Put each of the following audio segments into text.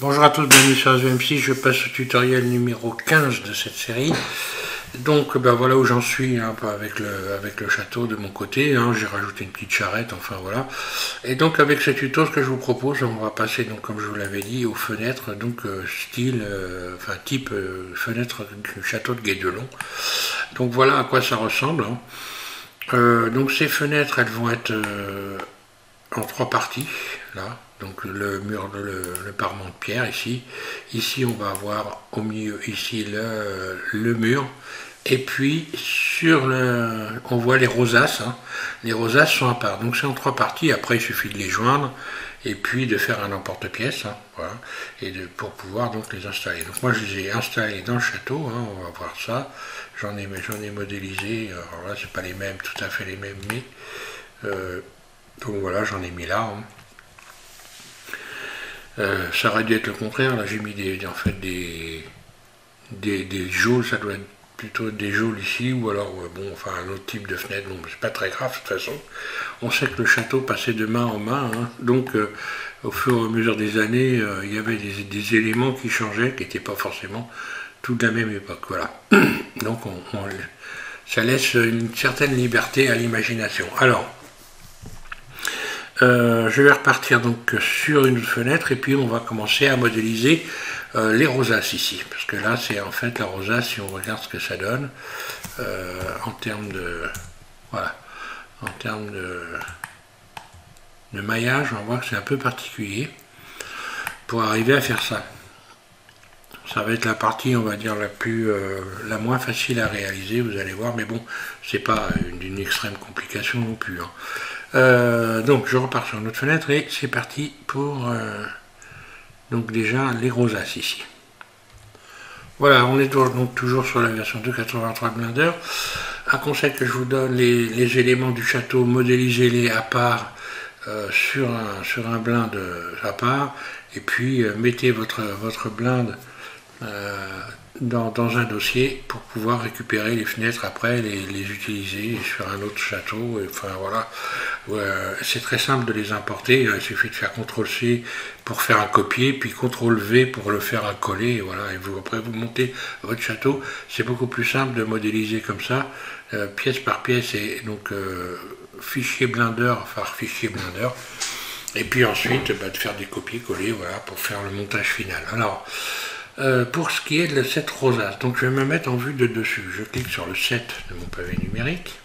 Bonjour à tous, bienvenue sur SVMC, je passe au tutoriel numéro 15 de cette série. Donc ben voilà où j'en suis hein, avec le château de mon côté, hein, j'ai rajouté une petite charrette, enfin voilà. Et donc avec ce tuto, ce que je vous propose, on va passer donc comme je vous l'avais dit aux fenêtres, donc type fenêtre du château de Guédelon. Donc voilà à quoi ça ressemble. Hein. Donc ces fenêtres, elles vont être en trois parties, là. Donc le mur, le parement de pierre ici. Ici on va avoir au milieu ici le mur. Et puis sur on voit les rosaces. Hein. Les rosaces sont à part. Donc c'est en trois parties. Après il suffit de les joindre et puis de faire un emporte-pièce. Hein, voilà. Et pour pouvoir donc les installer. Donc moi je les ai installés dans le château. Hein, on va voir ça. J'en ai modélisé. Alors là c'est pas les mêmes, tout à fait les mêmes, mais donc voilà j'en ai mis là. Hein. Ça aurait dû être le contraire, là j'ai mis des geôles, ça doit être plutôt des geôles ici, ou alors bon, enfin un autre type de fenêtre, bon c'est pas très grave de toute façon. On sait que le château passait de main en main, hein, donc au fur et à mesure des années, il y avait des éléments qui changeaient, qui n'étaient pas forcément tout de la même époque, voilà. Donc ça laisse une certaine liberté à l'imagination. Alors, je vais repartir donc sur une autre fenêtre et puis on va commencer à modéliser les rosaces ici. Parce que là c'est en fait la rosace, si on regarde ce que ça donne en termes de... Voilà. En termes de maillage, on voit que c'est un peu particulier pour arriver à faire ça. Ça va être la partie, on va dire, la moins facile à réaliser, vous allez voir, mais bon, c'est pas d'une extrême complication non plus. Hein. Donc je repars sur une autre fenêtre et c'est parti pour donc déjà les rosaces ici. Voilà, on est donc toujours sur la version 2.83 Blender. Un conseil que je vous donne, les éléments du château, modélisez-les à part sur un blind à part, et puis mettez votre blind dans un dossier pour pouvoir récupérer les fenêtres après, les utiliser sur un autre château. Et, enfin voilà, c'est très simple de les importer, il suffit de faire CTRL-C pour faire un copier, puis CTRL-V pour le faire un coller, et voilà, et après vous montez votre château. C'est beaucoup plus simple de modéliser comme ça, pièce par pièce, et donc fichier Blender par fichier Blender, et puis ensuite de faire des copier-coller, voilà, pour faire le montage final. Alors, pour ce qui est de cette rosace, donc je vais me mettre en vue de dessus. Je clique sur le 7 de mon pavé numérique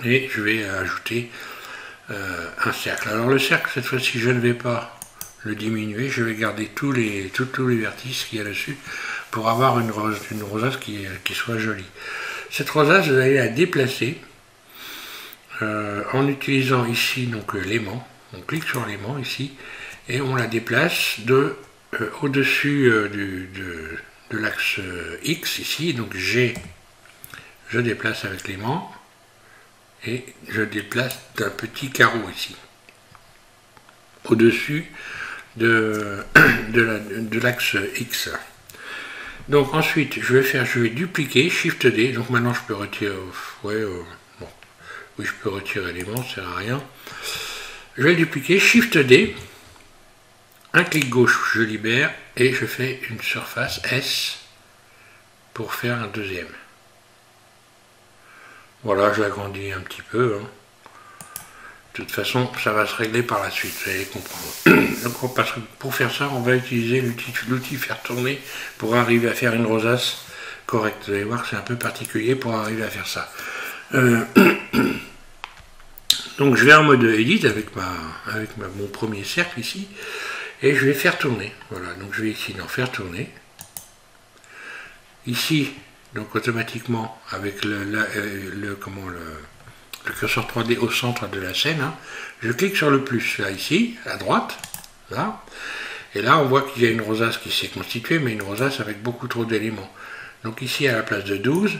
et je vais ajouter un cercle. Alors le cercle, cette fois-ci, je ne vais pas le diminuer, je vais garder tous les vertices qu'il y a dessus pour avoir une rosace qui soit jolie. Cette rosace, vous allez la déplacer en utilisant ici donc l'aimant. On clique sur l'aimant ici et on la déplace au-dessus de l'axe X ici, donc G, je déplace avec l'aimant et je déplace d'un petit carreau ici, au-dessus de l'axe X. Donc ensuite, je vais dupliquer, Shift D, donc maintenant je peux retirer, oui je peux retirer l'aimant, ça sert à rien. Je vais dupliquer, Shift D, un clic gauche, je libère et je fais une surface S pour faire un deuxième. Voilà, je l'agrandis un petit peu. Hein. De toute façon, ça va se régler par la suite, vous allez comprendre. Donc pour faire ça, on va utiliser l'outil faire tourner pour arriver à faire une rosace correcte. Vous allez voir que c'est un peu particulier pour arriver à faire ça. Donc je vais en mode Edit avec mon premier cercle ici. Et je vais faire tourner. Voilà, donc je vais ici dans faire tourner. Ici, donc automatiquement, avec le curseur 3D au centre de la scène, hein, je clique sur le plus, là, ici, à droite, là. Et là, on voit qu'il y a une rosace qui s'est constituée, mais une rosace avec beaucoup trop d'éléments. Donc ici, à la place de 12,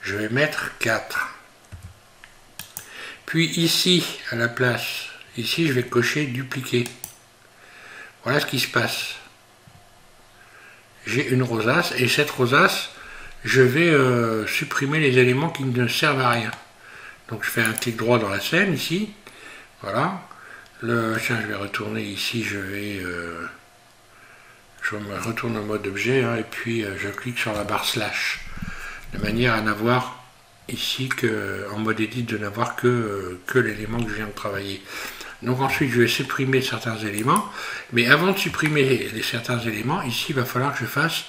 je vais mettre 4. Puis ici, à la place, ici, je vais cocher dupliquer. Voilà ce qui se passe. J'ai une rosace et cette rosace, je vais supprimer les éléments qui ne servent à rien. Donc je fais un clic droit dans la scène ici. Voilà. Tiens, je vais retourner ici, je vais Je me retourne en mode objet hein, et puis je clique sur la barre slash de manière à n'avoir ici en mode edit de n'avoir que l'élément que je viens de travailler. Donc ensuite je vais supprimer certains éléments, mais avant de supprimer certains éléments, ici il va falloir que je fasse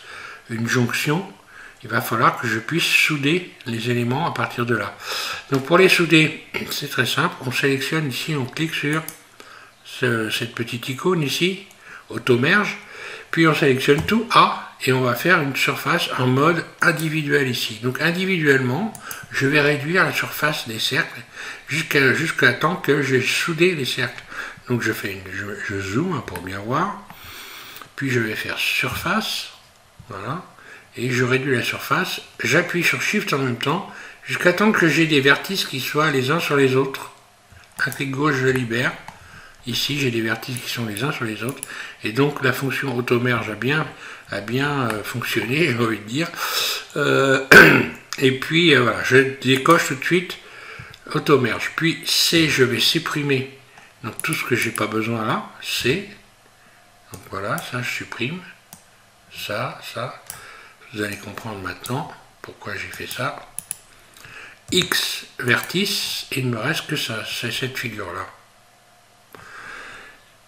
une jonction, il va falloir que je puisse souder les éléments à partir de là. Donc pour les souder, c'est très simple, on sélectionne ici, on clique sur cette petite icône ici, auto-merge, puis on sélectionne tout A, et on va faire une surface en mode individuel ici. Donc individuellement, je vais réduire la surface des cercles jusqu'à temps que j'ai soudé les cercles. Donc je zoome pour bien voir, puis je vais faire surface, voilà, et je réduis la surface, j'appuie sur Shift en même temps, jusqu'à temps que j'ai des vertices qui soient les uns sur les autres. Un clic gauche, je libère. Ici, j'ai des vertices qui sont les uns sur les autres. Et donc, la fonction auto-merge a bien fonctionné, j'ai envie de dire. Et puis, voilà, je décoche tout de suite auto-merge. Puis, C, je vais supprimer donc, tout ce que j'ai pas besoin là. C. Donc, voilà, ça, je supprime. Ça. Vous allez comprendre maintenant pourquoi j'ai fait ça. X, vertice. Il ne me reste que ça, c'est cette figure-là.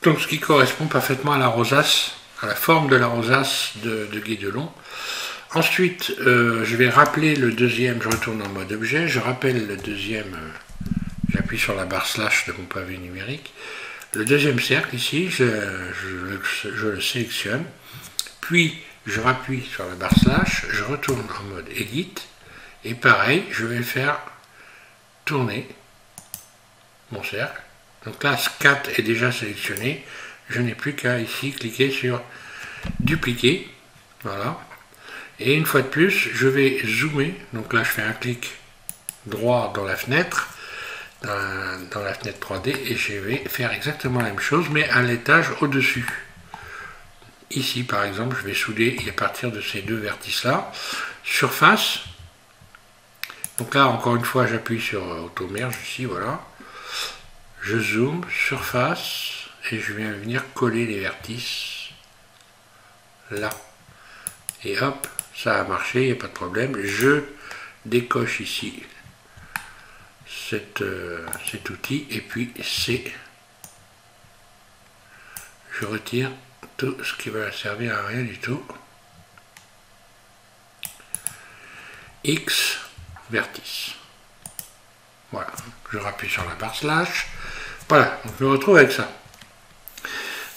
Donc ce qui correspond parfaitement à la rosace, à la forme de la rosace de Guédelon. Ensuite, je vais rappeler le deuxième, je retourne en mode objet, je rappelle le deuxième, j'appuie sur la barre slash de mon pavé numérique. Le deuxième cercle ici, je le sélectionne, puis je rappuie sur la barre slash, je retourne en mode edit, et pareil, je vais faire tourner mon cercle. Donc là, 4 est déjà sélectionné. Je n'ai plus qu'à ici cliquer sur dupliquer. Voilà. Et une fois de plus, je vais zoomer. Donc là, je fais un clic droit dans la fenêtre, dans la fenêtre 3D, et je vais faire exactement la même chose, mais à l'étage au-dessus. Ici, par exemple, je vais souder à partir de ces deux vertices-là. Surface. Donc là, encore une fois, j'appuie sur auto-merge ici, voilà. Je zoome, surface, et je viens venir coller les vertices là. Et hop, ça a marché, il n'y a pas de problème. Je décoche ici cet outil, et puis C. Je retire tout ce qui va servir à rien du tout. X, vertice. Voilà, je rappuie sur la barre slash. Voilà, donc je me retrouve avec ça.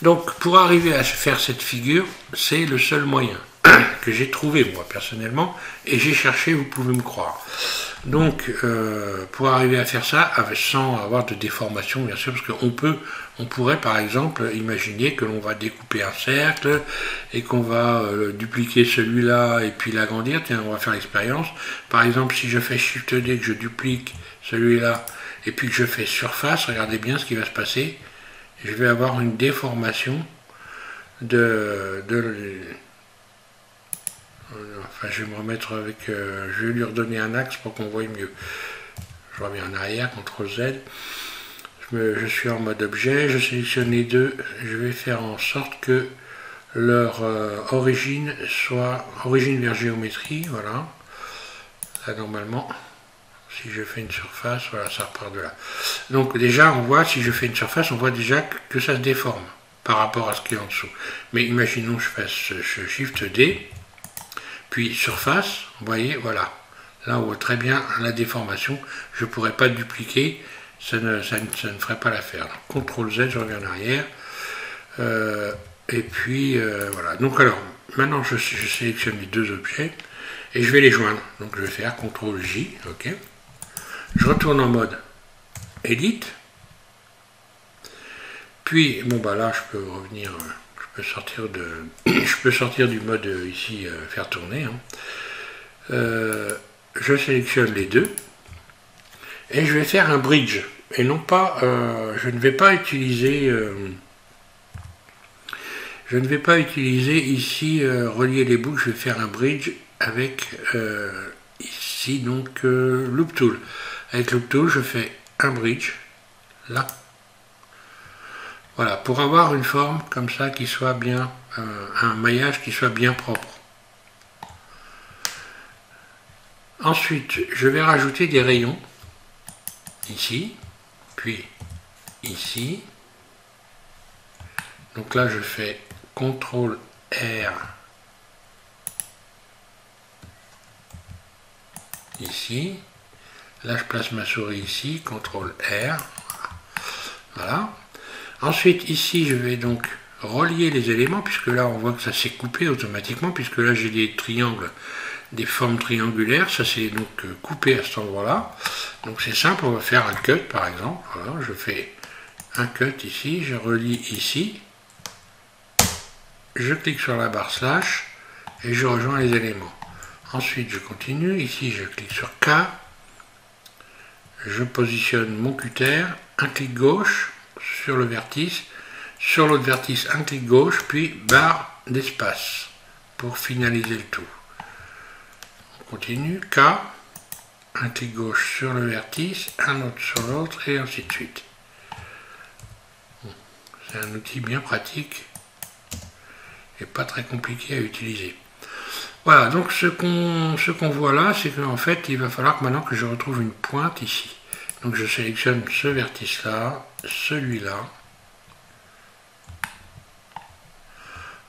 Donc pour arriver à faire cette figure, c'est le seul moyen que j'ai trouvé moi personnellement, et j'ai cherché, vous pouvez me croire. Donc pour arriver à faire ça, sans avoir de déformation bien sûr, parce on pourrait par exemple imaginer que l'on va découper un cercle et qu'on va dupliquer celui-là et puis l'agrandir. Tiens, on va faire l'expérience. Par exemple, si je fais Shift D, que je duplique celui-là et puis que je fais surface, regardez bien ce qui va se passer. Je vais avoir une déformation enfin, je vais me remettre avec... je vais lui redonner un axe pour qu'on voie mieux. Je reviens en arrière, CTRL Z. Je suis en mode objet, je sélectionne les deux. Je vais faire en sorte que leur origine soit origine vers géométrie. Voilà. Là, normalement, si je fais une surface, voilà, ça repart de là. Donc déjà, on voit, si je fais une surface, on voit déjà que ça se déforme par rapport à ce qui est en dessous. Mais imaginons que je fasse ce Shift D, puis surface, vous voyez, voilà. Là, on voit très bien la déformation. Je ne pourrais pas dupliquer, ça ne ferait pas l'affaire. CTRL Z, je reviens en arrière. Et puis, voilà. Donc alors, maintenant, je sélectionne les deux objets et je vais les joindre. Donc je vais faire CTRL J, ok. Je retourne en mode Edit. Puis, bon bah là, je peux revenir, je peux sortir du mode ici, faire tourner. Hein. Je sélectionne les deux et je vais faire un bridge. Et non pas, je ne vais pas utiliser ici relier les boucles. Je vais faire un bridge avec ici donc Loop Tool. Avec Loop Tool, je fais un bridge là. Voilà, pour avoir une forme comme ça qui soit bien, un maillage qui soit bien propre. Ensuite, je vais rajouter des rayons, ici, puis ici. Donc là, je fais CTRL R, ici. Là, je place ma souris ici, CTRL R. Voilà. Ensuite, ici, je vais donc relier les éléments, puisque là, on voit que ça s'est coupé automatiquement, puisque là, j'ai des triangles, des formes triangulaires. Ça s'est donc coupé à cet endroit-là. Donc, c'est simple, on va faire un cut, par exemple. Voilà, je fais un cut ici, je relie ici. Je clique sur la barre slash, et je rejoins les éléments. Ensuite, je continue. Ici, je clique sur K. Je positionne mon cutter, un clic gauche sur le vertice, sur l'autre vertice un clic gauche, puis barre d'espace pour finaliser le tout. On continue, K, un clic gauche sur le vertice, un autre sur l'autre, et ainsi de suite. C'est un outil bien pratique et pas très compliqué à utiliser. Voilà, donc ce qu'on voit là, c'est qu'en fait, il va falloir que maintenant que je retrouve une pointe ici. Donc je sélectionne ce vertice-là, celui-là.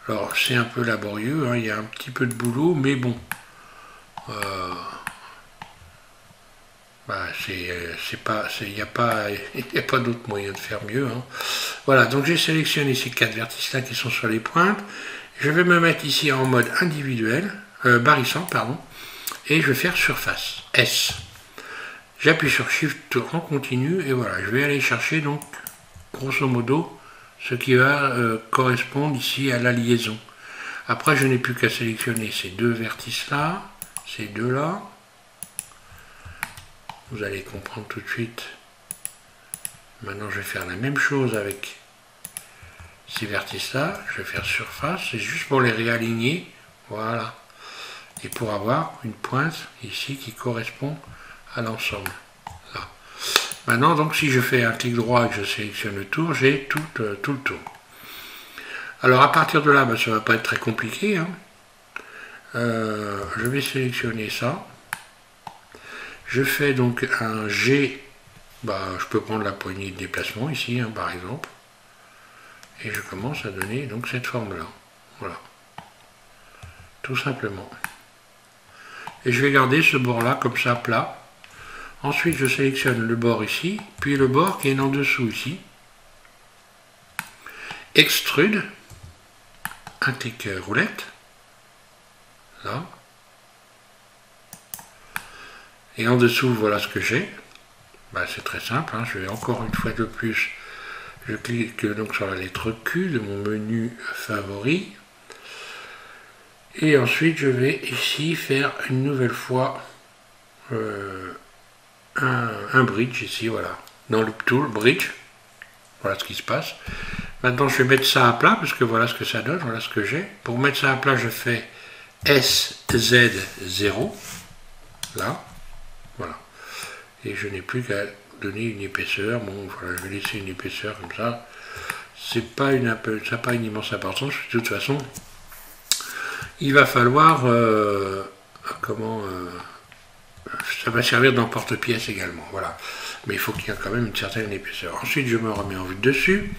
Alors c'est un peu laborieux, hein, il y a un petit peu de boulot, mais bon. Il n'y a pas d'autre moyen de faire mieux. Hein. Voilà, donc j'ai sélectionné ces 4 vertices-là qui sont sur les pointes. Je vais me mettre ici en mode individuel, barrissant, pardon, et je vais faire surface, S. J'appuie sur Shift en continu, et voilà, je vais aller chercher donc, grosso modo, ce qui va correspondre ici à la liaison. Après, je n'ai plus qu'à sélectionner ces deux vertices-là, ces deux-là. Vous allez comprendre tout de suite. Maintenant, je vais faire la même chose avec ces vertices-là. Je vais faire surface, c'est juste pour les réaligner. Voilà. Et pour avoir une pointe ici qui correspond à l'ensemble. Là. Maintenant, donc, si je fais un clic droit et que je sélectionne le tour, j'ai tout le tour. Alors, à partir de là, ben, ça ne va pas être très compliqué. Hein. Je vais sélectionner ça. Je fais donc un G. Bah, je peux prendre la poignée de déplacement ici, hein, par exemple. Et je commence à donner donc cette forme-là. Voilà. Tout simplement. Et je vais garder ce bord-là comme ça, plat. Ensuite, je sélectionne le bord ici, puis le bord qui est en dessous ici. Extrude. Un clic roulette. Là. Et en dessous, voilà ce que j'ai. Ben, c'est très simple, hein. Je vais encore une fois de plus, je clique donc sur la lettre Q de mon menu favori. Et ensuite, je vais ici faire une nouvelle fois un bridge ici, voilà. Dans Loop Tool, bridge. Voilà ce qui se passe. Maintenant, je vais mettre ça à plat, parce que voilà ce que ça donne, voilà ce que j'ai. Pour mettre ça à plat, je fais SZ0. Là. Voilà. Et je n'ai plus qu'à donner une épaisseur. Bon, voilà, je vais laisser une épaisseur comme ça. Ça n'a pas une immense importance. De toute façon, il va falloir... ça va servir d'emporte-pièce également. Voilà. Mais il faut qu'il y ait quand même une certaine épaisseur. Ensuite, je me remets en vue dessus.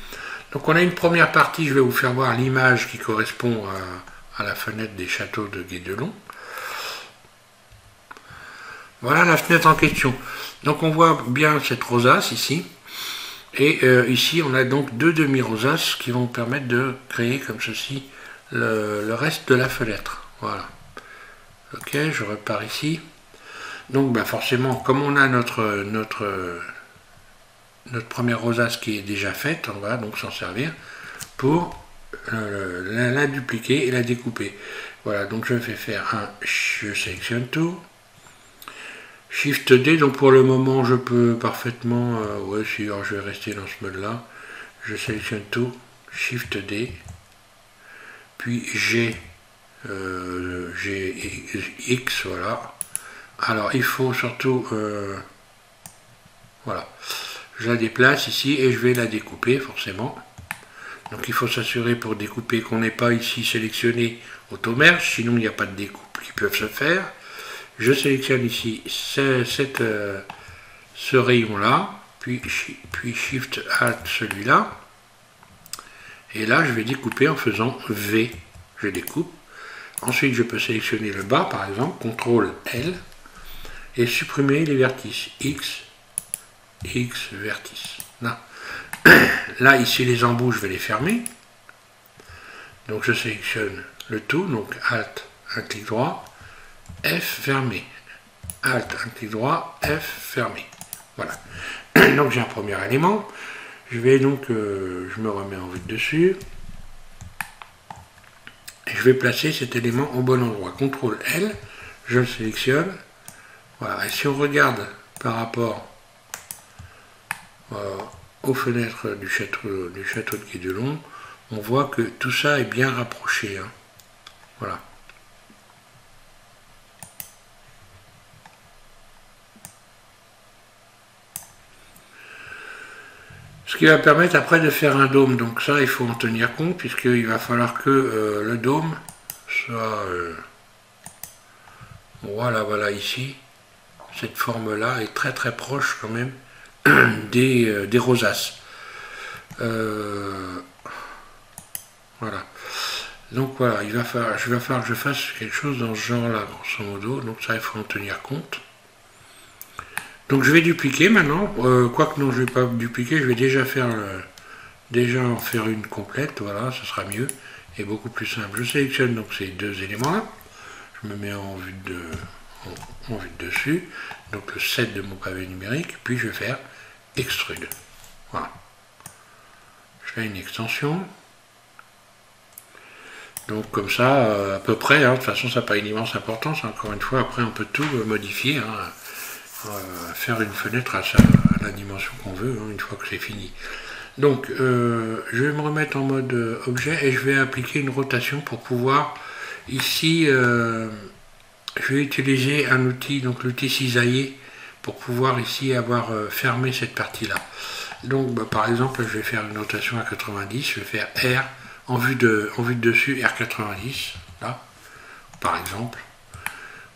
Donc, on a une première partie. Je vais vous faire voir l'image qui correspond à la fenêtre des châteaux de Guédelon. Voilà la fenêtre en question. Donc on voit bien cette rosace ici. Et ici on a donc deux demi-rosaces qui vont permettre de créer comme ceci le reste de la fenêtre. Voilà. Ok, je repars ici. Donc ben, forcément, comme on a notre première rosace qui est déjà faite, on va donc s'en servir pour la dupliquer et la découper. Voilà, donc je fais faire je sélectionne tout. Shift D, donc pour le moment je peux parfaitement, ouais si, alors je vais rester dans ce mode là, je sélectionne tout, Shift D, puis X, voilà. Alors il faut surtout, voilà, je la déplace ici et je vais la découper forcément, Donc il faut s'assurer pour découper qu'on n'ait pas ici sélectionné Automerge, sinon il n'y a pas de découpe qui peuvent se faire. Je sélectionne ici ce rayon-là, puis Shift Alt celui-là. Et là, je vais découper en faisant V. Je découpe. Ensuite, je peux sélectionner le bas, par exemple, CTRL L, et supprimer les vertices. X, vertice. Là. Là, ici, les embouts, je vais les fermer. Donc, je sélectionne le tout. Donc, Alt, un clic droit, F, fermé. Alt, un clic droit, F, fermé. Voilà. Donc, j'ai un premier élément. Je vais donc, je me remets en vue de dessus. Et je vais placer cet élément au bon endroit. CTRL L, je le sélectionne. Voilà. Et si on regarde par rapport aux fenêtres du château de Guédelon, on voit que tout ça est bien rapproché. Hein. Voilà. Ce qui va permettre après de faire un dôme. Donc ça, il faut en tenir compte, puisqu'il va falloir que le dôme soit... voilà, ici. Cette forme-là est très très proche quand même des rosaces. Voilà. Donc voilà, je vais falloir que je fasse quelque chose dans ce genre-là, grosso modo. Donc ça, il faut en tenir compte. Donc je vais dupliquer maintenant. Quoique non, je ne vais pas dupliquer, je vais déjà en faire une complète. Voilà, ce sera mieux et beaucoup plus simple. Je sélectionne donc ces deux éléments-là. Je me mets en vue de dessus. Donc le set de mon pavé numérique. Puis je vais faire extrude. Voilà. Je fais une extension. Donc comme ça, à peu près, hein, de toute façon ça n'a pas une immense importance, encore une fois, après on peut tout modifier, hein, faire une fenêtre à la dimension qu'on veut, hein, une fois que c'est fini. Donc je vais me remettre en mode objet et je vais appliquer une rotation pour pouvoir, ici, je vais utiliser un outil, donc l'outil cisailler, pour pouvoir ici avoir fermé cette partie-là. Donc bah, par exemple, je vais faire une rotation à 90, je vais faire R, en vue de dessus, R90, là, par exemple,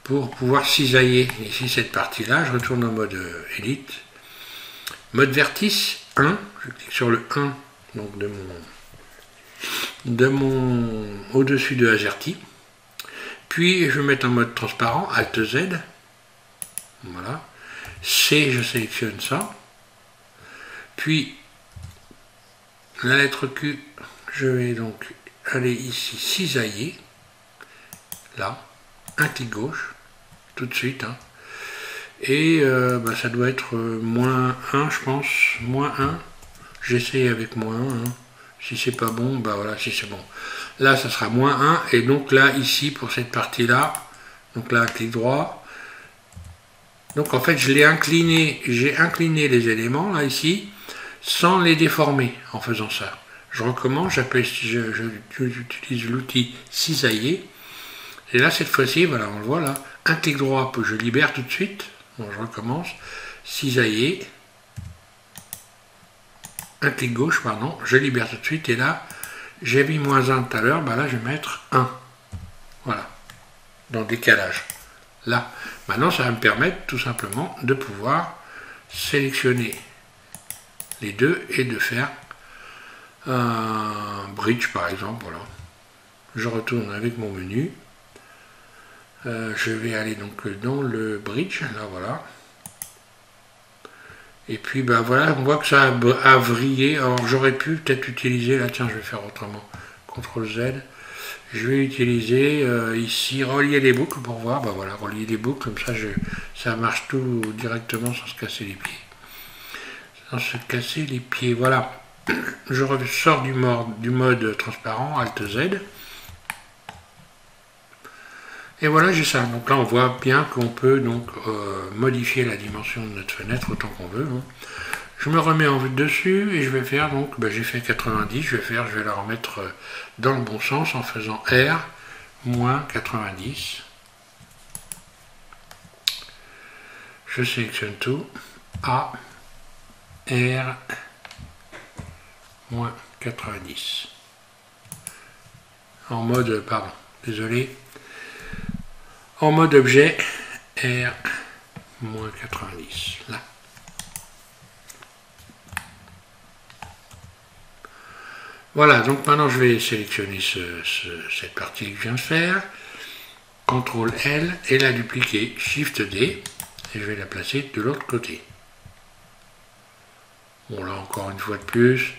pour pouvoir cisailler ici cette partie-là. Je retourne en mode élite. Mode vertice 1, je clique sur le 1, donc au-dessus de AZERTY. Puis je vais mettre en mode transparent, Alt Z. Voilà. C, je sélectionne ça. Puis la lettre Q, je vais donc aller ici cisailler, là, un clic gauche, tout de suite, hein. Et bah, ça doit être moins 1, je pense, moins 1, j'essaye avec moins 1, hein. Si c'est pas bon, bah voilà, si c'est bon. Là, ça sera moins 1, et donc là, ici, pour cette partie-là, donc là, un clic droit, donc en fait, j'ai incliné les éléments, là, ici, sans les déformer, en faisant ça. Je recommence, j'utilise l'outil cisailler. Et là, cette fois-ci, voilà, on le voit là, un clic droit, je libère tout de suite. Bon, je recommence, cisailler. Un clic gauche, pardon, je libère tout de suite. Et là, j'ai mis moins 1 tout à l'heure, bah là, je vais mettre 1. Voilà, dans le décalage. Là, maintenant, ça va me permettre tout simplement de pouvoir sélectionner les deux et de faire un bridge par exemple. Voilà, je retourne avec mon menu, je vais aller donc dans le bridge, là voilà, et puis ben voilà, on voit que ça a vrillé. Alors j'aurais pu peut-être utiliser, là tiens, je vais faire autrement, CTRL Z, je vais utiliser ici relier les boucles pour voir, ben voilà, relier les boucles, comme ça ça marche tout directement sans se casser les pieds. Sans se casser les pieds, voilà. Je ressors du mode transparent, Alt Z. Et voilà, j'ai ça. Donc là, on voit bien qu'on peut donc modifier la dimension de notre fenêtre autant qu'on veut. Hein. Je me remets en vue de dessus et je vais faire donc, ben, j'ai fait 90, je vais la remettre dans le bon sens en faisant R moins 90. Je sélectionne tout. A, R, moins 90. En mode, pardon, désolé, en mode objet, R, moins 90, là. Voilà, donc maintenant je vais sélectionner cette partie que je viens de faire, CTRL L et la dupliquer, SHIFT D, et je vais la placer de l'autre côté. Bon là encore une fois de plus,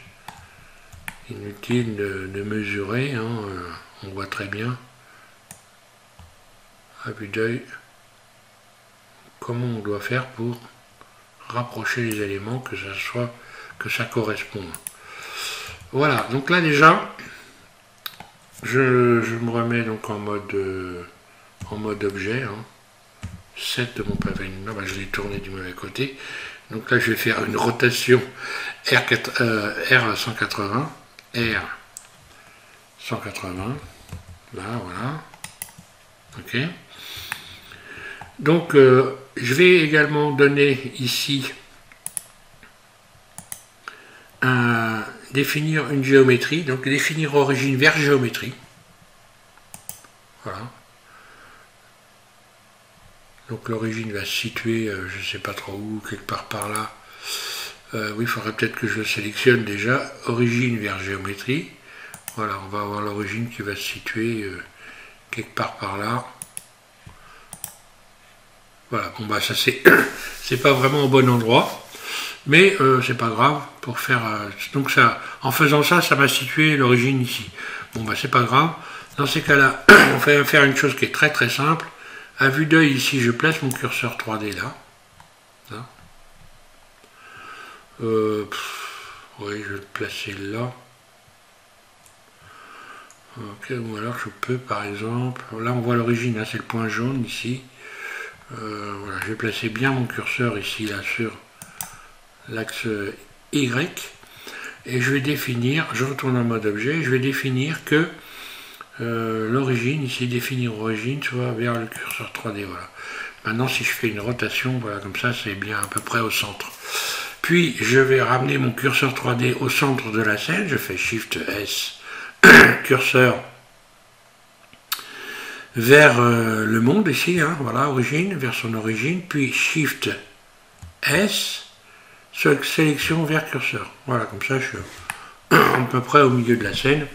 inutile de mesurer, hein, on voit très bien, à vue d'œil, comment on doit faire pour rapprocher les éléments, que ça corresponde. Voilà, donc là déjà, je me remets donc en mode objet, hein. 7 de mon pavé, non, bah, je l'ai tourné du mauvais côté. Donc là je vais faire une rotation R180, R180, là voilà, ok. Donc je vais également donner ici définir une géométrie, donc définir origine vers géométrie. Voilà. Donc l'origine va se situer, je ne sais pas trop où, quelque part par là. Oui, il faudrait peut-être que je le sélectionne déjà. Origine vers géométrie. Voilà, on va avoir l'origine qui va se situer quelque part par là. Voilà, bon bah ça c'est pas vraiment au bon endroit. Mais c'est pas grave, pour faire... donc ça, en faisant ça, ça m'a situé l'origine ici. Bon bah c'est pas grave. Dans ces cas-là, on va faire une chose qui est très très simple. À vue d'œil ici, je place mon curseur 3D là. Oui, je vais le placer là. Ok, ou alors je peux par exemple... Là on voit l'origine, hein, c'est le point jaune ici. Voilà, je vais placer bien mon curseur ici là sur l'axe Y, et je vais définir, je retourne en mode objet, je vais définir que l'origine, ici définir origine, soit vers le curseur 3D, voilà. Maintenant si je fais une rotation, voilà, comme ça c'est bien à peu près au centre. Puis je vais ramener mon curseur 3D au centre de la scène, je fais SHIFT S, curseur vers le monde ici, hein, voilà, origine, vers son origine, puis SHIFT S, sélection vers curseur. Voilà, comme ça je suis à peu près au milieu de la scène.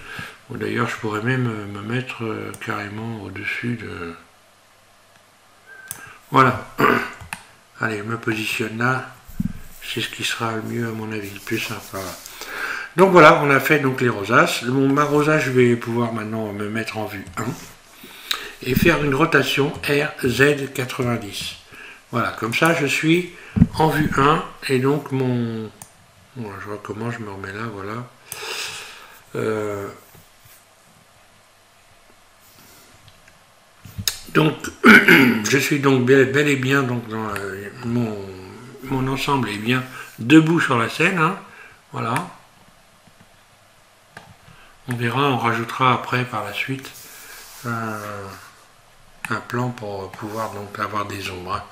D'ailleurs je pourrais même me mettre carrément au-dessus de... Voilà. Allez, je me positionne là. C'est ce qui sera le mieux à mon avis, le plus simple. Voilà. Donc voilà, on a fait donc les rosaces. Ma rosace, je vais pouvoir maintenant me mettre en vue 1 et faire une rotation RZ90. Voilà, comme ça je suis en vue 1 et donc mon... Bon, je recommence, je me remets là, voilà. Donc, je suis donc bel et bien donc dans mon ensemble est bien debout sur la scène, hein. Voilà. On verra, on rajoutera après par la suite un plan pour pouvoir donc avoir des ombres.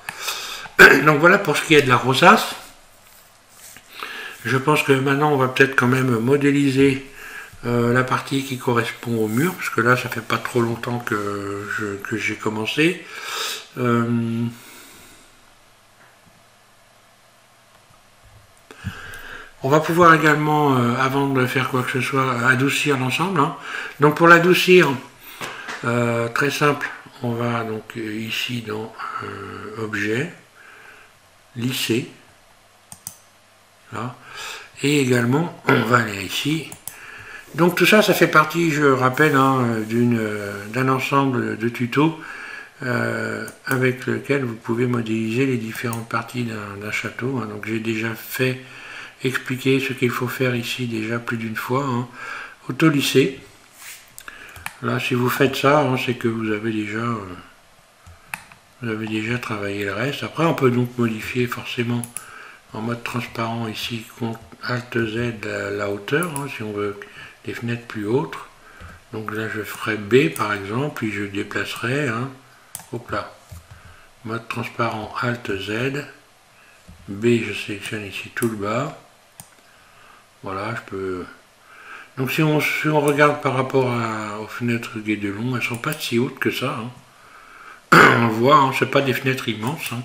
Hein. Donc voilà pour ce qui est de la rosace. Je pense que maintenant on va peut-être quand même modéliser la partie qui correspond au mur, parce que là ça fait pas trop longtemps que j'ai commencé. On va pouvoir également, avant de faire quoi que ce soit, adoucir l'ensemble. Hein. Donc pour l'adoucir, très simple, on va donc ici dans Objet, lisser, là, et également on va aller ici. Donc tout ça, ça fait partie, je rappelle, hein, d'un ensemble de tutos avec lequel vous pouvez modéliser les différentes parties d'un château. Hein. Donc j'ai déjà expliqué ce qu'il faut faire ici déjà plus d'une fois. Hein. Auto-lisser. Là, si vous faites ça, hein, c'est que vous avez déjà travaillé le reste. Après, on peut donc modifier forcément en mode transparent ici, Alt Z la hauteur, hein, si on veut des fenêtres plus hautes. Donc là, je ferai B par exemple, puis je déplacerai, hein, hop là, mode transparent Alt Z, B, je sélectionne ici tout le bas. Voilà, je peux Donc si on regarde par rapport aux fenêtres Guédelon, elles sont pas si hautes que ça. Hein. On le voit, hein, c'est pas des fenêtres immenses. Hein.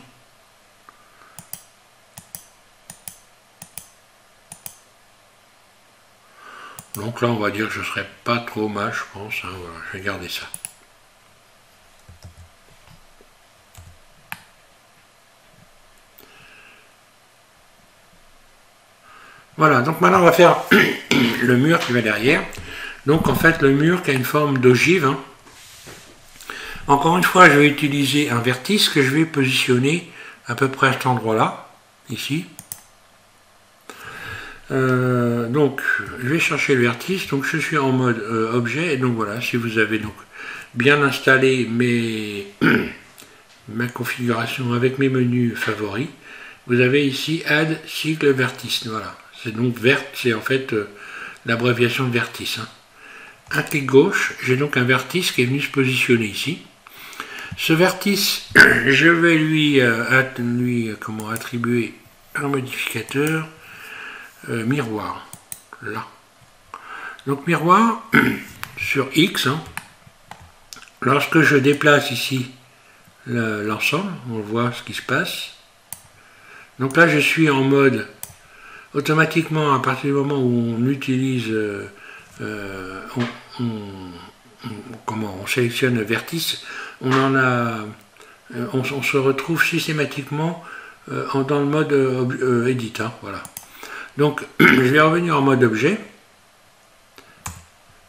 Donc là, on va dire que je serais pas trop mal, je pense. Hein, voilà, je vais garder ça. Voilà, donc maintenant on va faire le mur qui va derrière. Donc en fait, le mur qui a une forme d'ogive. Hein. Encore une fois, je vais utiliser un vertice que je vais positionner à peu près à cet endroit-là, ici. Donc, je vais chercher le vertice. Donc, je suis en mode objet. Et donc voilà, si vous avez donc bien installé ma configuration avec mes menus favoris, vous avez ici Add Cycle Vertice. Voilà, c'est donc vert, c'est en fait l'abréviation de vertice. Hein. Un clic gauche, j'ai donc un vertice qui est venu se positionner ici. Ce vertice, je vais lui attribuer un modificateur miroir, là. Donc miroir, sur X, hein, lorsque je déplace ici l'ensemble, on voit ce qui se passe. Donc là, je suis en mode, automatiquement, à partir du moment où on utilise, on sélectionne le vertice, on se retrouve systématiquement dans le mode Edit, hein, voilà. Donc, je vais revenir en mode objet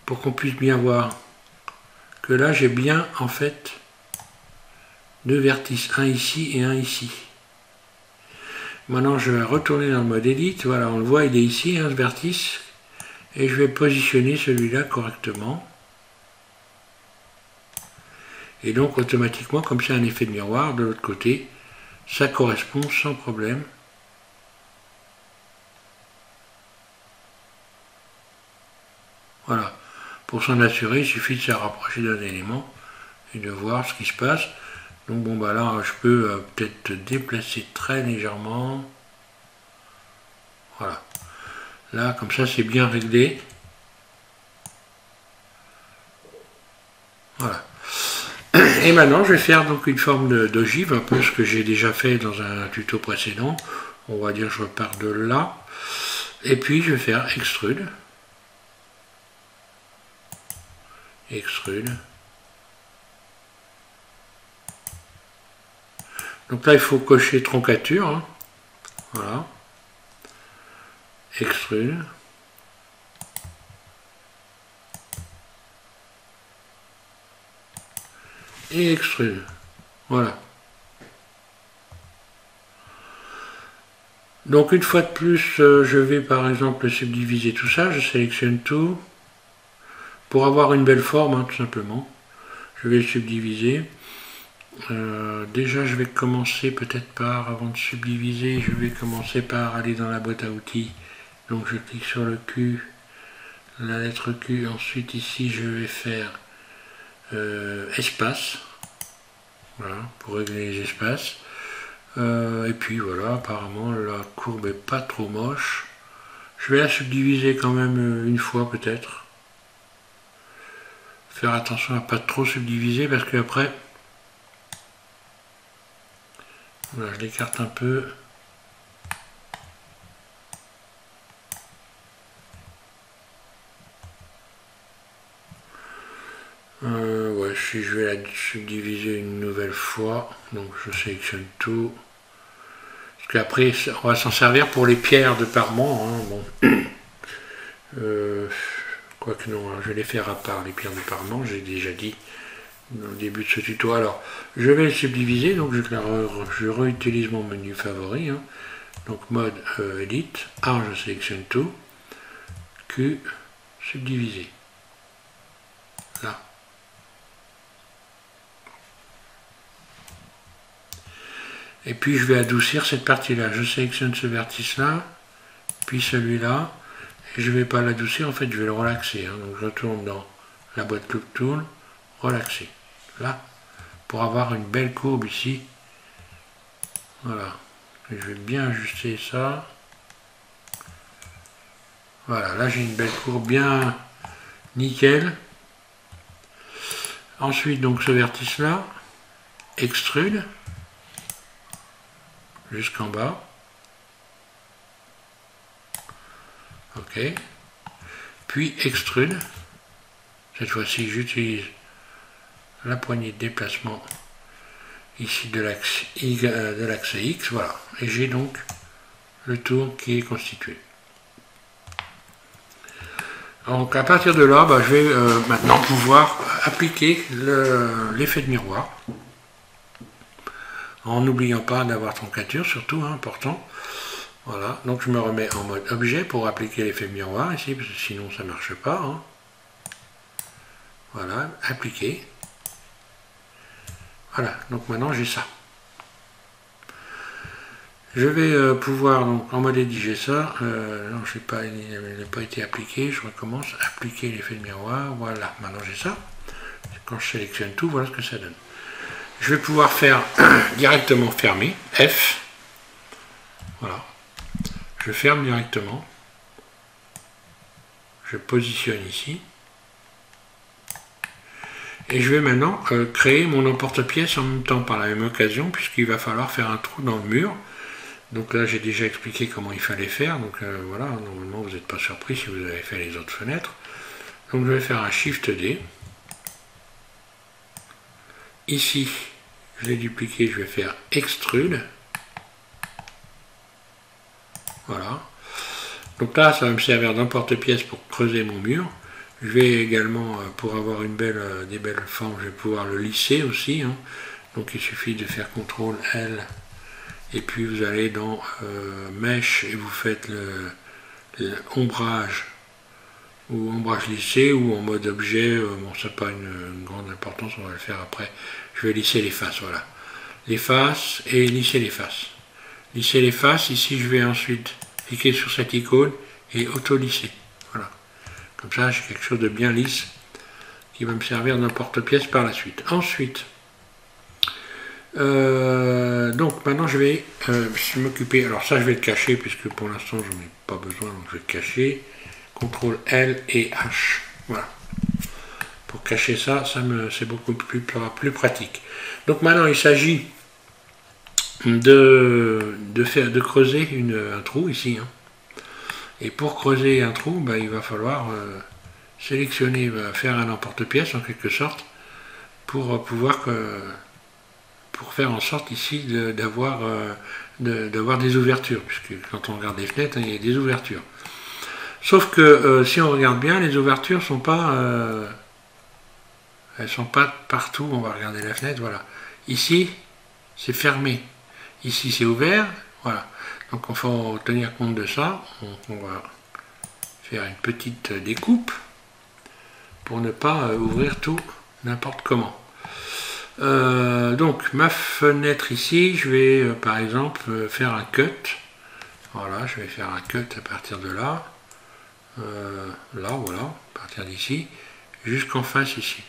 pour qu'on puisse bien voir que là, j'ai bien, en fait, deux vertices, un ici et un ici. Maintenant, je vais retourner dans le mode Edit. Voilà, on le voit, il est ici, hein, ce vertice. Et je vais positionner celui-là correctement. Et donc, automatiquement, comme c'est un effet de miroir, de l'autre côté, ça correspond sans problème. Voilà. Pour s'en assurer, il suffit de se rapprocher d'un élément et de voir ce qui se passe. Donc bon, bah là, je peux peut-être déplacer très légèrement. Voilà. Là, comme ça, c'est bien réglé. Voilà. Et maintenant, je vais faire donc une forme d'ogive, un peu ce que j'ai déjà fait dans un tuto précédent. On va dire que je repars de là. Et puis, je vais faire extrude. Extrude. Donc là, il faut cocher troncature. Hein. Voilà. Extrude. Et extrude. Voilà. Donc une fois de plus, je vais par exemple subdiviser tout ça. Je sélectionne tout. Pour avoir une belle forme, hein, tout simplement. Je vais le subdiviser. Déjà, je vais commencer peut-être par, avant de subdiviser, je vais commencer par aller dans la boîte à outils. Donc je clique sur le Q, la lettre Q. Ensuite ici, je vais faire espace. Voilà, pour régler les espaces. Et puis voilà, apparemment la courbe est pas trop moche. Je vais la subdiviser quand même une fois peut-être. Faire attention à pas trop subdiviser parce que après, voilà, je l'écarte un peu. Ouais, si je vais la subdiviser une nouvelle fois, donc je sélectionne tout. Parce qu'après, on va s'en servir pour les pierres de parement. Hein, bon. Quoique non, hein, je vais les faire à part, les pierres de parement, j'ai déjà dit au début de ce tuto. Alors, je vais le subdiviser, donc je réutilise mon menu favori. Hein. Donc, mode Edit, A, je sélectionne tout, Q, subdiviser. Là. Et puis, je vais adoucir cette partie-là. Je sélectionne ce vertice-là, puis celui-là. Et je ne vais pas l'adoucir, en fait, je vais le relaxer. Hein. Donc, je retourne dans la boîte Loop Tool, relaxer. Là, pour avoir une belle courbe ici. Voilà. Et je vais bien ajuster ça. Voilà, là j'ai une belle courbe bien nickel. Ensuite, donc ce vertice-là, extrude jusqu'en bas. OK. Puis extrude. Cette fois-ci, j'utilise la poignée de déplacement ici de l'axe X. Voilà. Et j'ai donc le tour qui est constitué. Donc à partir de là, je vais maintenant pouvoir appliquer l'effet de miroir. En n'oubliant pas d'avoir troncature, surtout, hein, important. Voilà, donc je me remets en mode objet pour appliquer l'effet miroir ici, parce que sinon ça ne marche pas. Hein. Voilà, appliquer. Voilà, donc maintenant j'ai ça. Je vais pouvoir, donc en mode edit, j'ai ça. Non, il n'a pas été appliqué, je recommence, appliquer l'effet de miroir. Voilà, maintenant j'ai ça. Quand je sélectionne tout, voilà ce que ça donne. Je vais pouvoir faire directement fermer, F. Voilà. Je ferme directement. Je positionne ici. Et je vais maintenant créer mon emporte-pièce en même temps par la même occasion, puisqu'il va falloir faire un trou dans le mur. Donc là, j'ai déjà expliqué comment il fallait faire. Donc voilà, normalement, vous n'êtes pas surpris si vous avez fait les autres fenêtres. Donc je vais faire un Shift D. Ici, je l'ai dupliqué, je vais faire Extrude. Voilà. Donc là, ça va me servir d'emporte-pièce pour creuser mon mur. Je vais également, pour avoir des belles formes, je vais pouvoir le lisser aussi. Hein. Donc il suffit de faire CTRL L. Et puis vous allez dans Mèche et vous faites ombrage ou ombrage lissé ou en mode objet. Bon, ça n'a pas une grande importance, on va le faire après. Je vais lisser les faces, voilà. Les faces et lisser les faces. Lisser les faces, ici je vais ensuite cliquer sur cette icône et auto-lisser. Voilà. Comme ça, j'ai quelque chose de bien lisse qui va me servir d'emporte-pièce par la suite. Ensuite, donc maintenant je vais m'occuper, alors ça je vais le cacher puisque pour l'instant j'en ai pas besoin, donc je vais le cacher, CTRL L et H, voilà, pour cacher ça, c'est beaucoup plus pratique. Donc maintenant il s'agit de creuser un trou ici, hein. Et pour creuser un trou, il va falloir sélectionner, faire un emporte-pièce en quelque sorte, pour pouvoir pour faire en sorte ici d'avoir des ouvertures, puisque quand on regarde les fenêtres, il y a des ouvertures. Sauf que si on regarde bien, les ouvertures sont pas, elles sont pas partout. On va regarder la fenêtre, voilà. Ici, c'est fermé. Ici, c'est ouvert, voilà. Donc il faut tenir compte de ça. On va faire une petite découpe pour ne pas ouvrir tout n'importe comment. Donc ma fenêtre ici, je vais par exemple faire un cut. Voilà, je vais faire un cut à partir de là. Là, voilà, à partir d'ici, jusqu'en face ici.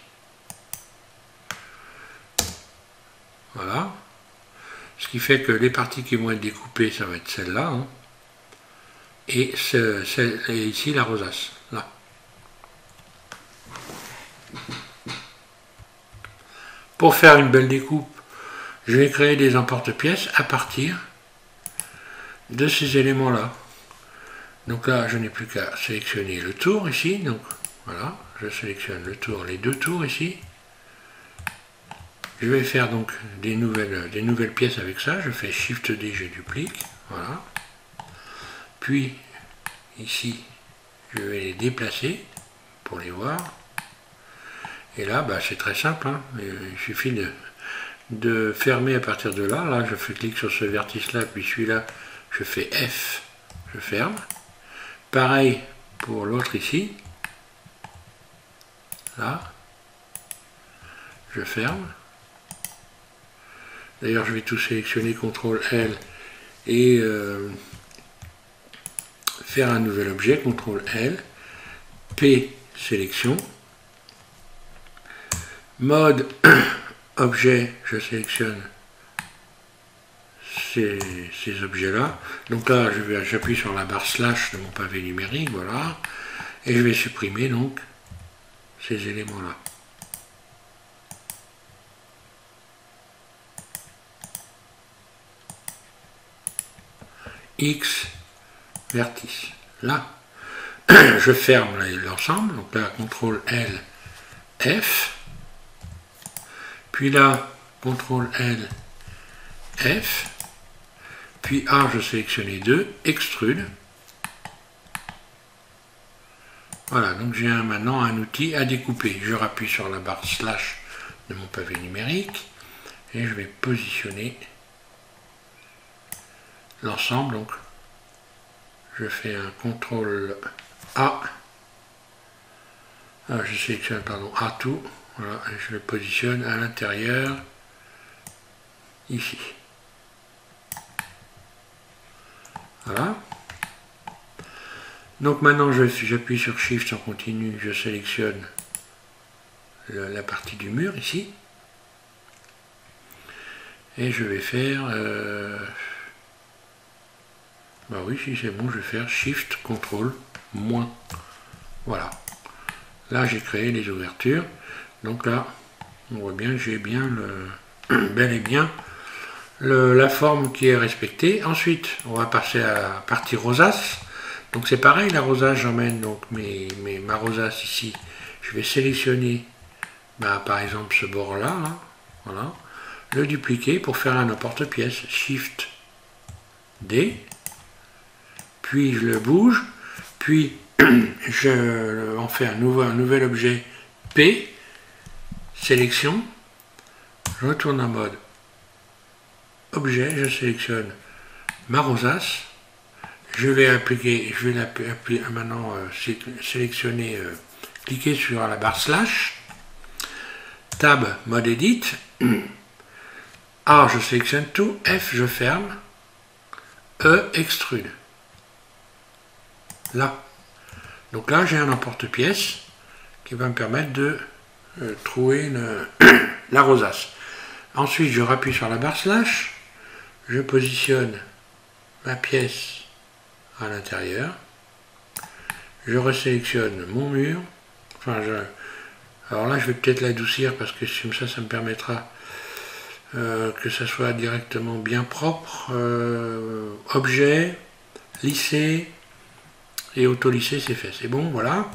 Voilà. Ce qui fait que les parties qui vont être découpées, ça va être celle-là. Hein. Et ici la rosace. Là. Pour faire une belle découpe, je vais créer des emporte-pièces à partir de ces éléments-là. Donc là, je n'ai plus qu'à sélectionner le tour ici. Donc voilà, je sélectionne le tour, les deux tours ici. Je vais faire donc des nouvelles pièces avec ça. Je fais Shift D, je duplique. Voilà. Puis ici, je vais les déplacer pour les voir. Et là, c'est très simple. Hein. Il suffit de fermer à partir de là. Là, je fais clic sur ce vertice-là, puis celui-là, je fais F, je ferme. Pareil pour l'autre ici. Là, je ferme. D'ailleurs, je vais tout sélectionner, CTRL L, et faire un nouvel objet, CTRL L, P, sélection. Mode objet, je sélectionne ces objets-là. Donc là, j'appuie sur la barre slash de mon pavé numérique, voilà, et je vais supprimer donc ces éléments-là. X vertice. Là, je ferme l'ensemble, donc là, CTRL L, F, puis là, CTRL L, F, puis A, je sélectionne les deux, extrude. Voilà, donc j'ai maintenant un outil à découper. Je rappuie sur la barre slash de mon pavé numérique et je vais positionner l'ensemble. Donc je fais un CTRL A, je sélectionne pardon A tout, voilà, et je le positionne à l'intérieur ici. Voilà. Donc maintenant j'appuie sur Shift en continu, je sélectionne la partie du mur ici. Et je vais faire... bah oui, si c'est bon, je vais faire Shift, CTRL, moins. Voilà. Là j'ai créé les ouvertures. Donc là, on voit bien que j'ai bien bel et bien la forme qui est respectée. Ensuite, on va passer à la partie rosace. Donc c'est pareil, la rosace, j'emmène donc ma rosace ici. Je vais sélectionner, par exemple, ce bord-là, là, voilà, le dupliquer pour faire un emporte-pièce. Shift D, puis je le bouge, puis je en fais un nouvel objet P, sélection, je retourne en mode objet, je sélectionne ma rosace. Je vais maintenant sélectionner, cliquer sur la barre slash, tab, mode edit, A, je sélectionne tout, F, je ferme, E, extrude. Là. Donc là, j'ai un emporte-pièce qui va me permettre de trouver la rosace. Ensuite, je rappuie sur la barre slash, je positionne ma pièce à l'intérieur, je resélectionne mon mur, alors là je vais peut-être l'adoucir parce que comme ça me permettra que ça soit directement bien propre, objet, lisser et auto-lisser, c'est fait, c'est bon, voilà.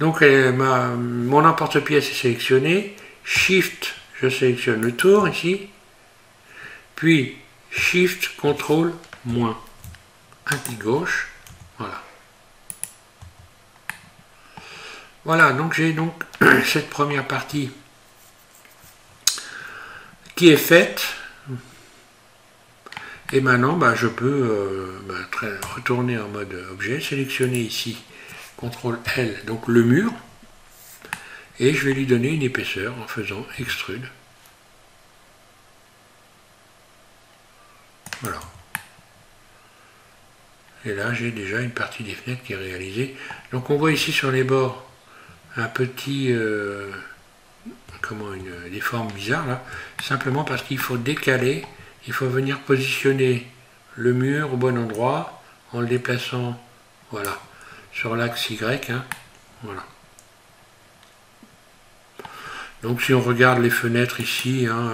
Donc mon emporte-pièce est sélectionné, Shift, je sélectionne le tour ici, puis Shift, CTRL, moins. Un clic gauche, voilà. Voilà, donc j'ai donc cette première partie qui est faite. Et maintenant, je peux retourner en mode objet, sélectionner ici, CTRL L, donc le mur, et je vais lui donner une épaisseur en faisant extrude. Voilà. Et là, j'ai déjà une partie des fenêtres qui est réalisée. Donc on voit ici sur les bords un petit... des formes bizarres là. Simplement parce qu'il faut décaler, il faut venir positionner le mur au bon endroit en le déplaçant, voilà, sur l'axe Y. Hein, voilà. Donc si on regarde les fenêtres ici, hein,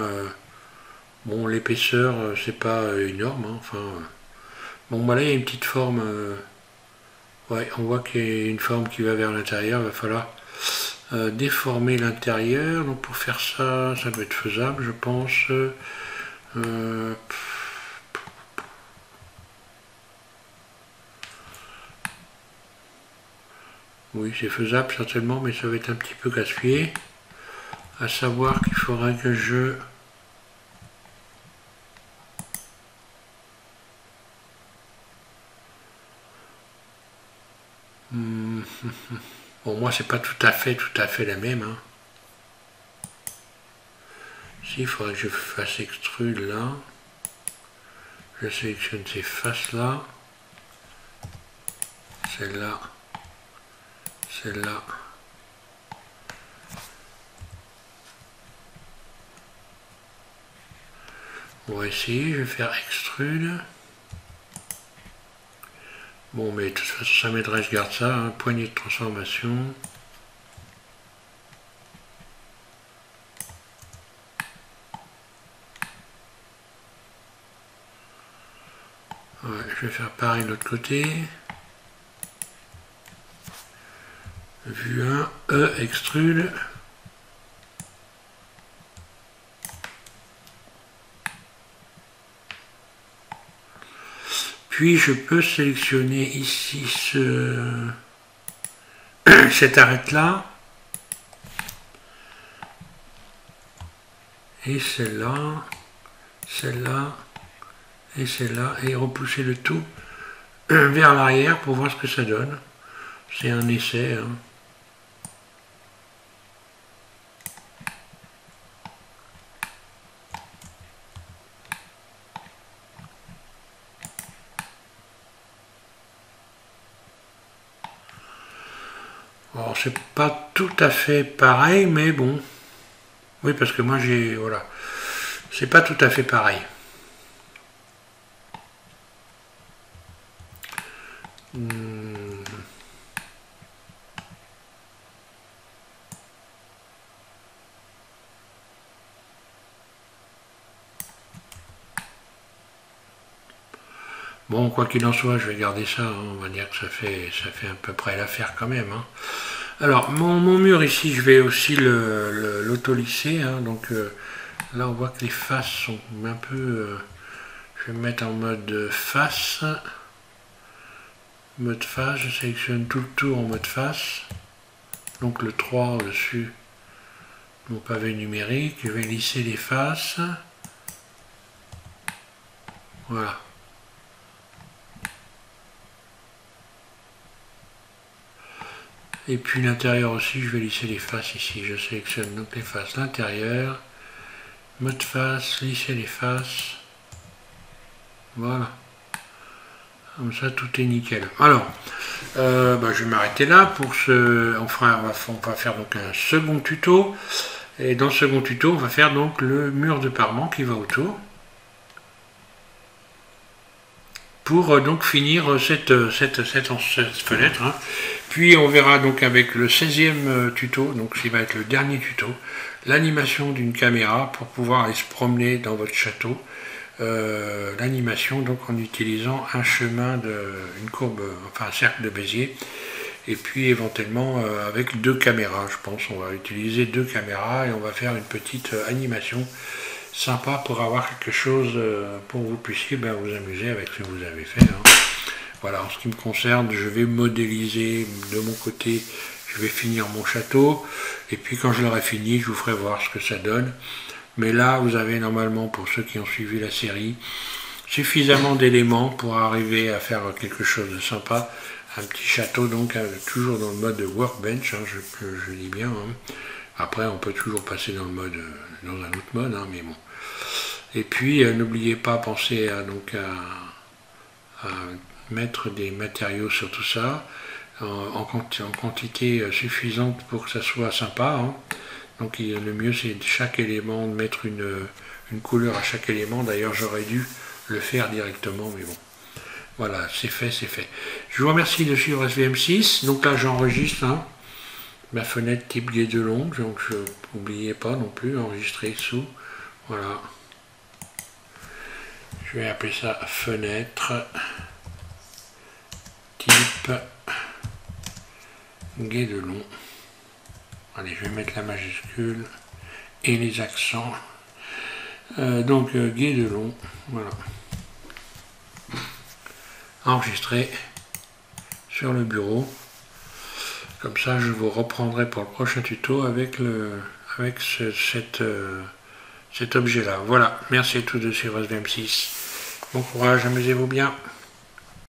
bon, l'épaisseur, c'est pas énorme, hein, enfin... bon, là, il y a une petite forme... ouais, on voit qu'il y a une forme qui va vers l'intérieur. Il va falloir déformer l'intérieur. Donc pour faire ça, ça doit être faisable, je pense. Oui, c'est faisable certainement, mais ça va être un petit peu casse-pied. À savoir qu'il faudrait que je... Bon, moi, c'est pas tout à fait la même. Hein. Si, il faudrait que je fasse extrude là. Je sélectionne ces faces-là. Celle-là. Celle-là. On va essayer, je vais faire extrude. Bon, mais de toute façon, ça m'aiderait, je garde ça, hein. Poignée de transformation. Ouais, je vais faire pareil de l'autre côté. Vue 1, extrude. Puis je peux sélectionner ici cette arête-là. Et celle-là, celle-là, et celle-là, et repousser le tout vers l'arrière pour voir ce que ça donne. C'est un essai, hein. Alors c'est pas tout à fait pareil, mais bon. Oui, parce que moi j'ai... Voilà. C'est pas tout à fait pareil. Bon, quoi qu'il en soit, je vais garder ça, hein. On va dire que ça fait à peu près l'affaire quand même, hein. Alors, mon mur ici, je vais aussi l'auto-lisser, hein. Donc là, on voit que les faces sont un peu... je vais me mettre en mode face. Mode face, je sélectionne tout le tour en mode face. Donc le 3 au-dessus, mon pavé numérique. Je vais lisser les faces. Voilà. Et puis l'intérieur aussi, je vais lisser les faces ici. Je sélectionne donc les faces, l'intérieur, mode face, lisser les faces. Voilà. Comme ça, tout est nickel. Alors, je vais m'arrêter là pour ce. On va faire donc un second tuto. Et dans le second tuto, on va faire donc le mur de parement qui va autour. Pour donc finir cette fenêtre, hein. Puis on verra donc avec le 16e tuto, donc qui va être le dernier tuto, l'animation d'une caméra pour pouvoir aller se promener dans votre château. L'animation donc en utilisant un chemin une courbe, enfin un cercle de Bézier, et puis éventuellement avec 2 caméras, je pense. On va utiliser 2 caméras et on va faire une petite animation sympa pour avoir quelque chose pour que vous puissiez vous amuser avec ce que vous avez fait, hein. Voilà, en ce qui me concerne, je vais modéliser de mon côté, je vais finir mon château, et puis quand je l'aurai fini, je vous ferai voir ce que ça donne. Mais là, vous avez normalement, pour ceux qui ont suivi la série, suffisamment d'éléments pour arriver à faire quelque chose de sympa. Un petit château, donc, toujours dans le mode workbench, hein, je dis bien, hein. Après, on peut toujours passer dans un autre mode, hein, mais bon. Et puis, n'oubliez pas, pensez à mettre des matériaux sur tout ça, en quantité suffisante pour que ça soit sympa, hein. Donc le mieux c'est chaque élément de mettre une couleur à chaque élément. D'ailleurs j'aurais dû le faire directement, mais bon. Voilà, c'est fait, c'est fait. Je vous remercie de suivre SVM6. Donc là j'enregistre, hein, ma fenêtre type Guédelon, donc n'oubliez pas non plus, enregistrer sous. Voilà. Je vais appeler ça fenêtre type Guédelon. Allez, je vais mettre la majuscule et les accents. Donc Guédelon, voilà. Enregistré sur le bureau. Comme ça, je vous reprendrai pour le prochain tuto avec cet objet-là. Voilà, merci à tous de suivre SVM6. Bon courage, amusez-vous bien.